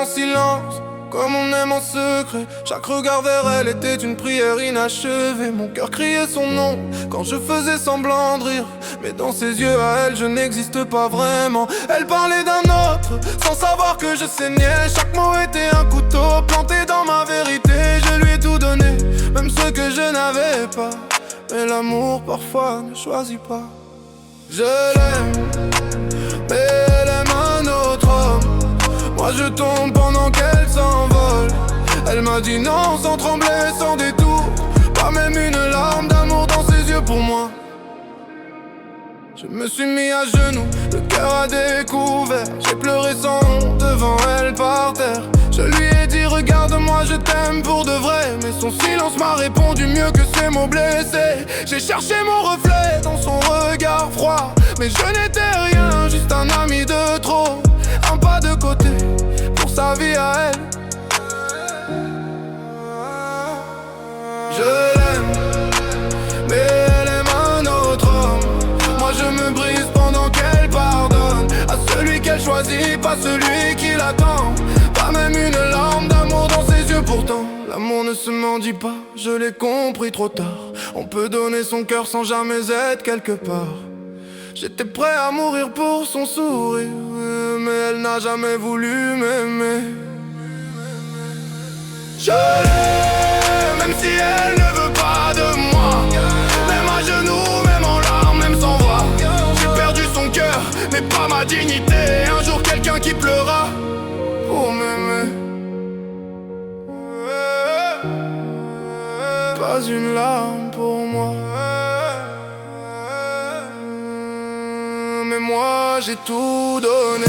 silence, comme on aime en secret. Chaque regard vers elle était une prière inachevée. Mon cœur criait son nom quand je faisais semblant de rire, mais dans ses yeux à elle je n'existe pas vraiment. Elle parlait d'un autre sans savoir que je saignais. Chaque mot était un couteau planté dans ma vérité. Je lui ai tout donné, même ce que je n'avais pas. Mais l'amour parfois ne choisit pas. Je l'aime, mais elle aime un autre homme. Moi je tombe pendant qu'elle s'envole. Elle m'a dit non sans trembler, sans détour. Pas même une larme d'amour dans ses yeux pour moi. Je me suis mis à genoux, le cœur à découvert. J'ai pleuré sans honte devant elle par terre. Je lui ai dit regarde-moi, je t'aime pour de vrai. Mais son silence m'a répondu mieux que ses mots blessés. J'ai cherché mon reflet dans son regard froid, mais je n'étais rien, juste un ami de trop. Un pas de côté pour sa vie à elle. Je l'aime, mais elle aime un autre homme. Moi je me brise pendant qu'elle pardonne à celui qu'elle choisit, pas celui qui l'attend. Pas même une larme d'amour dans ses yeux pourtant. L'amour ne se mendie pas, je l'ai compris trop tard. On peut donner son cœur sans jamais être quelque part. J'étais prêt à mourir pour son sourire, mais elle n'a jamais voulu m'aimer. Je l'aime, même si elle ne veut pas de moi. Même à genoux, même en larmes, même sans voix. J'ai perdu son cœur, mais pas ma dignité. Un jour quelqu'un qui pleura pour m'aimer. Pas une larme pour moi. Mais moi j'ai tout donné.